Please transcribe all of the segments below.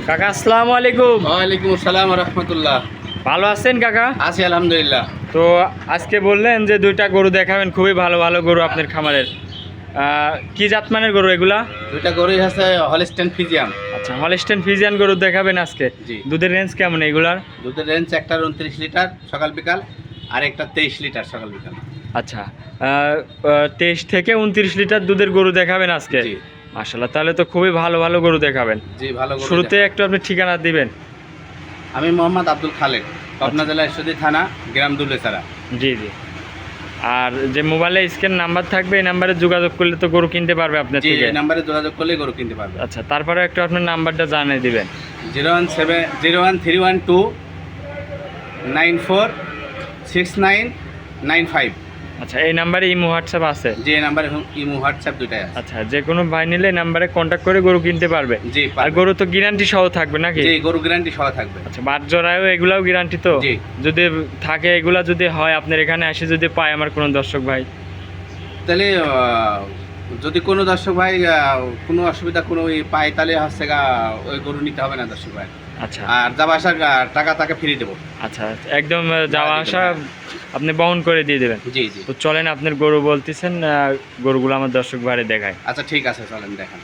কাকা আসসালামু আলাইকুম। ওয়ালাইকুম আসসালাম ওয়া রাহমাতুল্লাহ। ভালো আছেন কাকা? আছি আলহামদুলিল্লাহ। তো আজকে বললেন যে দুইটা গরু দেখাবেন, খুবই ভালো ভালো গরু আপনার খামারের। কি জাতমানের গরু এগুলা? দুইটা গরুই আছে হলস্টেইন ফ্রিজিয়ান। আচ্ছা, হলস্টেইন ফ্রিজিয়ান গরু দেখাবেন আজকে। জি। দুধের রেঞ্জ কেমন এগুলার? দুধের রেঞ্জ একটা 29 লিটার সকাল বিকাল আর একটা 23 লিটার সকাল বিকাল। আচ্ছা, 23 থেকে 29 লিটার দুধের গরু দেখাবেন আজকে। জি। মাশাআল্লাহ, তাহলে তো খুবই ভালো ভালো গরু দেখাবেন। জি, ভালো গরু। শুরুতে একটু আপনি ঠিকানা দিবেন। আমি মোহাম্মদ আব্দুল খালেক, পাবনা জেলা ঈশ্বরদী থানা, গ্রাম দুলেছাড়া। জি জি। আর যে মোবাইলে স্ক্রিন নাম্বার থাকবে, এই নাম্বারে যোগাযোগ করলে তো গরু কিনতে পারবে আপনার জি, থেকে। এই নম্বরে যোগাযোগ করলে গরু কিনতে পারবে। আচ্ছা, তারপরে একটু আপনার নাম্বারটা জানিয়ে দিবেন। 01312946995। আচ্ছা, এই নাম্বারে ইমো হোয়াটসঅ্যাপ আছে? যে এই নাম্বারে ইমো হোয়াটসঅ্যাপ দুটাই আছে। আচ্ছা, যে কোনো ভাই নিলে এই নাম্বারে কন্ট্যাক্ট করে গরু কিনতে পারবে। জি, আর গরু তো গ্যারান্টি সহ থাকবে নাকি? জি, গরু গ্যারান্টি সহ থাকবে। আচ্ছা, বাট জরায়ও এগুলাও গ্যারান্টি তো? জি। যদি থাকে এগুলা, যদি হয় আপনার এখানে এসে যদি পায় আমার কোনো দর্শক ভাই, তাহলে যদি কোনো দর্শক ভাই কোনো অসুবিধা কোনো পায়, তাহলে হচ্ছে ওই গরু নিতে হবে না দর্শক ভাই। আচ্ছা, আর যাওয়া আসার টাকা তাকে ফিরিয়ে দেবো। আচ্ছা, একদম যাওয়া আসা আপনি বহন করে দিয়ে দেবেন। জি জি। তো চলেন, আপনার গরু বলতেছেন, গরুগুলো আমার দর্শক ভাইরে দেখায়। আচ্ছা ঠিক আছে, চলেন দেখান।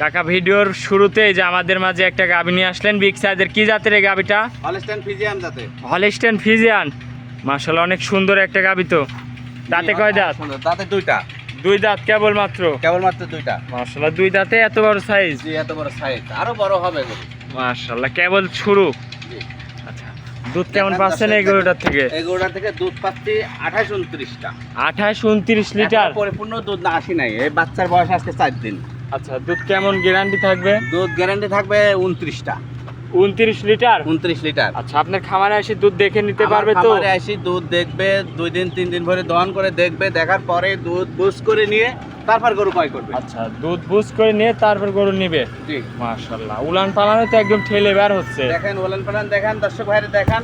কাকা, ভিডিওর শুরুতেই যে আমাদের মাঝে একটা গাভী নিয়ে আসলেন বিগ সাইজের, কি জাতের এই গাভীটা? হলস্টেইন ফ্রিজিয়ান জাতের। হলস্টেইন ফ্রিজিয়ান, মাশাআল্লাহ অনেক সুন্দর একটা গাভী। তো দাঁতে কয় দাঁত? দাঁতে দুইটা। দুই দাঁত কেবলমাত্র? কেবলমাত্র দুইটা। মাশাআল্লাহ, দুই দাঁতে এত বড় সাইজ? জি, এত বড় সাইজ, আরো বড় হবে গরু। মাশাআল্লাহ, কেবল শুরু। জি। আচ্ছা, দুধ কেমন পাচ্ছেন এই গরুটার থেকে? এই গরুটার থেকে দুধ পাচ্ছি 28-29টা। 28-29 লিটার? পরিপূর্ণ দুধ না আসি নাই, এই বাচ্চার বয়স আজকে 4 দিন। আচ্ছা, দুধ কেমন গ্যারান্টি থাকবে? দুধ গ্যারান্টি থাকবে 29টা। 29 লিটার? 29 লিটার। আচ্ছা, আপনার খামারে এসে দুধ দেখে নিতে পারবে তো? খামারে আসি দুধ দেখবে, 2 দিন 3 দিন ধরে দহন করে দেখবে, দেখার পরে দুধ বুঝ করে নিয়ে তারপর গরু ক্রয় করবে। আচ্ছা, দুধ বুঝ করে নিয়ে তারপর গরু নিবে। জি। মাশাআল্লাহ, উলান পালানো তো একদম ঠেলে বের হচ্ছে। দেখেন ওলান পালান, দেখেন দর্শক ভাইরে দেখান।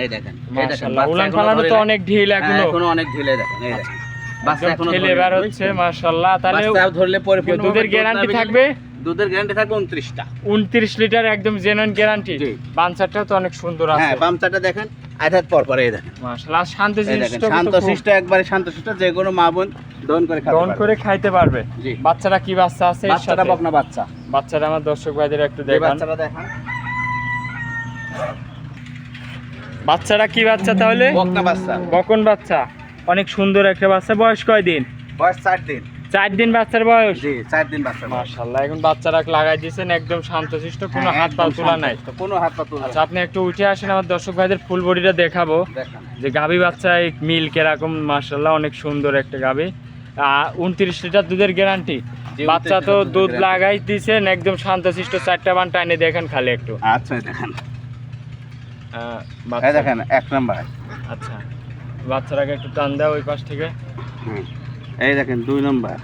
এই দেখেন, মাশাআল্লাহ, উলান পালানো তো অনেক ঢিল এখনো। এখনো অনেক ঢিলে, দেখেন এই দেখেন। বাচ্চা একদম এখনো ঠেলে বের হচ্ছে, মাশাআল্লাহ। তাহলে বাচ্চা ধরলে পরিপূর্ণ দুধের গ্যারান্টি থাকবে? দুধের গ্যারান্টি থাকবে 29টা। 29 লিটার একদম জেনুইন গ্যারান্টি। জি। বানচারটাও তো অনেক সুন্দর আছে। হ্যাঁ, বামচাটা দেখেন, আধাত পর পর এই দেখেন। মাশাআল্লাহ, শান্তশিষ্ট, শান্তশিষ্ট, একবারে শান্তশিষ্ট, যে কোনো মা বোন দহন করে খাবে, দহন করে খাইতে পারবে। জি। বাচ্চারা কি বাচ্চা আছে এর বাচ্চাটা সাথে? বকনা বাচ্চা। বাচ্চারা আমার দর্শক ভাইদের একটু এই দেখান। বাচ্চাটা দেখান। বাচ্চারা কি বাচ্চা তাহলে? বকনা বাচ্চা। বকন বাচ্চা, অনেক সুন্দর একটা বাচ্চা। বয়স কয় দিন? বয়স 4 দিন। 4 দিন বাচ্চার বয়স? জি, 4 দিন বাচ্চা। মাশাআল্লাহ, এখন বাচ্চারা লাগাই দিয়েছেন, একদম শান্তশিষ্ট, কোনো হ্যাঁ, হাত পা একদম তোলা নাই। শান্ত, কোনো হাত পা তোলা নাই। আচ্ছা, আপনি একটু উঠে আসেন, আমার দর্শক ভাইদের ফুল বডিটা দেখাবো দেখান। যে গাভী বাচ্চা মিল কিরকম। মাশাআল্লাহ, অনেক সুন্দর একটা গাভী। 29 লিটার দুধের গ্যারান্টি। জি, বাচ্চা 29 তো লিটার দুধ দুধের লাগাই দিয়েছেন, একদম শান্তশিষ্ট। 4টা বান টাইনে দেখেন খালি একটু। আচ্ছা দেখেন, বাচ্চা। এই দেখেন 1 নাম্বার। আচ্ছা, বাচ্চাটাকে একটু টান দাও ওই পাশ থেকে। হুম, এই দেখেন 2 নাম্বার।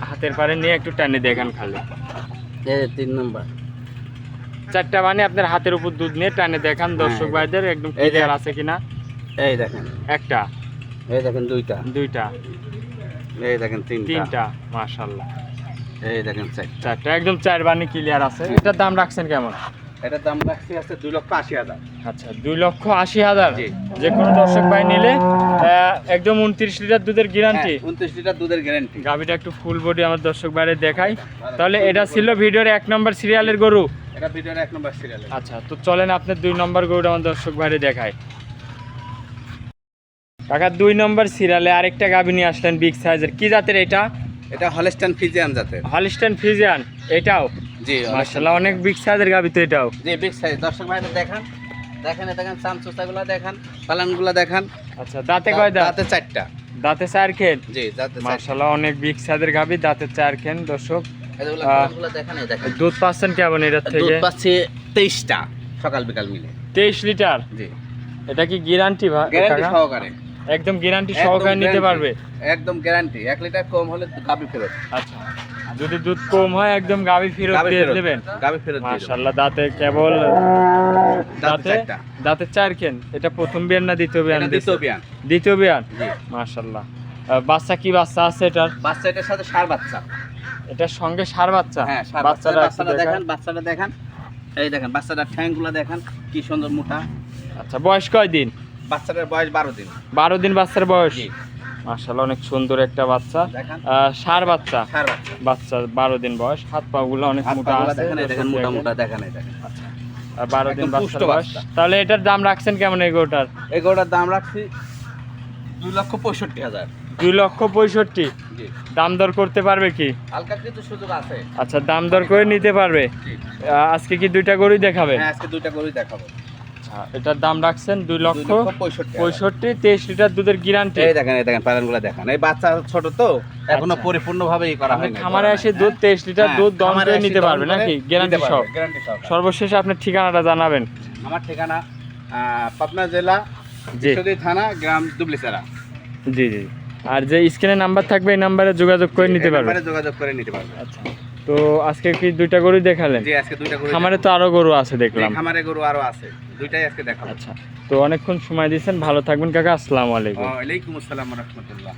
হাতের পারে নিয়ে একটু টানে দেখেন খালি। এই 3 নাম্বার। 4টা বানে আপনার হাতের উপর দুধ নিয়ে টানে দেখান দর্শক ভাইদের, একদম এই যে- ক্লিয়ার আছে কিনা। এই দেখেন একটা, এই দেখেন 2টা। দুইটা, এই দেখেন 3টা। তিনটা, মাশাআল্লাহ। এই দেখেন 4টা। 4টা, একদম 4 বানি ক্লিয়ার আছে। এটার দাম রাখছেন কেমন? এটার দাম রাখছি আছে 2,80,000। আচ্ছা, 2,80,000। জি। যে কোনো দর্শক ভাই নিলে একদম 29 লিটার দুধের গ্যারান্টি। 29 লিটার দুধের গ্যারান্টি। গাভিটা একটু ফুল বডি আমার দর্শক বাইরে দেখাই। তাহলে এটা ছিল ভিডিওর 1 নম্বর সিরিয়ালের গরু। এটা ভিডিওর 1 নাম্বার সিরিয়াল। আচ্ছা, তো চলেন আপনার 2 নম্বর গরুটা আমার দর্শক বাইরে দেখায়। কাকা, 2 নম্বর সিরিয়ালে আরেকটা গাভি নিয়ে আসলেন বিগ সাইজের, কি জাতের এটা? এটা হলস্টেইন ফ্রিজিয়ান জাতের। হলস্টেইন ফ্রিজিয়ান এটাও? জি, মাশাআল্লাহ, অনেক বিগ সাইজের গাভি তো এটাও। জি, বিগ সাইজ। দর্শক ভাইরা দেখান, দেখেন এই দেখেন চামচুচাগুলো দেখেন, পালানগুলো দেখেন। আচ্ছা, দাঁতে কয় দাঁত? দাঁতে 4টা। দাঁতে 4 খেন? জি, দাঁতে 4টা। মাশাআল্লাহ, অনেক বিগ সাইজের গাভি, দাঁতে 4 খেন দর্শক। এগুলো পালানগুলো দেখেন, এই দেখেন। দুধ পাচ্ছেন কেমন এটার দুধ থেকে? পাচ্ছি 23টা সকাল বিকাল মিলে। 23 লিটার? জি। এটা কি গ্যারান্টি গ্যারান্টি কাকা? সহকারে। একদম গ্যারান্টি সহকারে নিতে পারবে? একদম গ্যারান্টি। 1 লিটার কম হলে গাবি ফেরত। আচ্ছা, যদি দুধ কম হয় একদম গাভি ফেরত দিয়ে দেবেন? গাবি ফেরত দিয়ে দেব। মাশাআল্লাহ, দাঁতে কেবল দাঁতে 4টা। দাঁতে 4 খেন। এটা প্রথম বিয়ান না দ্বিতীয় বিয়ান? এটা দ্বিতীয় বিয়ান। দ্বিতীয় বিয়ান। জি। মাশাআল্লাহ। বাচ্চা কি বাচ্চা আছে এটার? বাচ্চা এটার সাথে ষাঁড় বাচ্চা। এটার সঙ্গে ষাঁড় বাচ্চা। হ্যাঁ বাচ্চাটা বাচ্চাটা দেখেন, বাচ্চাটা দেখেন, এই দেখেন বাচ্চাটার ঠ্যাংগুলো দেখেন কি সুন্দর মোটা। আচ্ছা, বয়স কয় দিন? বাচ্চাটার বয়স 12 দিন। 12 দিন বাচ্চার বয়স। জি। মাশাআল্লাহ, অনেক সুন্দর একটা বাচ্চা। দেখেন ষাঁড় বাচ্চা। ষাঁড় বাচ্চা। বাচ্চা 12 দিন বয়স, হাত পা গুলো অনেক হাত মোটা পাগুলো আছে। দেখেন, এই দেখেন মোটা মোটা দেখেন, এই দেখেন। আচ্ছা, আর 12 দিন একদম বাচ্চার পুষ্ট বয়স। বাচ্চা। তাহলে এটার দাম রাখছেন কেমন এই গরুটার? এই গরুটার দাম রাখছি 2,65,000। 2,65,000। জি। দাম দর করতে পারবে কি? হালকা কিছু সুযোগ আছে। আচ্ছা, দাম দর করে নিতে পারবে। জি। আজকে কি দুইটা গরুই দেখাবে? হ্যাঁ, আজকে দুইটা গরুই দেখাবো। এটার দাম রাখছেন 2,65,000। 2,65,000। 23 লিটার দুধের গ্যারান্টি। এই দেখেন পালনগুলো দেখেন। এই বাচ্চা ছোট তো এখনো আচ্ছা। পরিপূর্ণভাবে ই করা আপনি হয়নি। খামারে এসে দুধ 23 লিটার হ্যাঁ, দুধ দম খামারে করে এসে নিতে দহন পারবে করে নাকি? নিতে গ্যারান্টি পারবে, সহ। গ্যারান্টি সহকারে। সর্বশেষে আপনার ঠিকানাটা জানাবেন। আমার ঠিকানা পাবনা জেলা, জি ঈশ্বরদী থানা, গ্রাম দুবলিচারা। জি জি। আর যে স্ক্রিনে নাম্বার থাকবে এই নাম্বারে যোগাযোগ করে নিতে এই পারবে। নাম্বারে যোগাযোগ করে নিতে পারবে। আচ্ছা, তো আজকে কি দুইটা গরুই দেখালেন? জি, আজকে দুইটা গরু। খামারে তো আরো গরু আছে দেখলাম। খামারে গরু আরো আছে, দুইটাই আজকে দেখাবো। আচ্ছা, তো অনেকক্ষণ সময় দিয়েছেন, ভালো থাকবেন কাকা, আসসালামু আলাইকুম। ওয়ালাইকুম আসসালাম ওয়া রাহমাতুল্লাহ।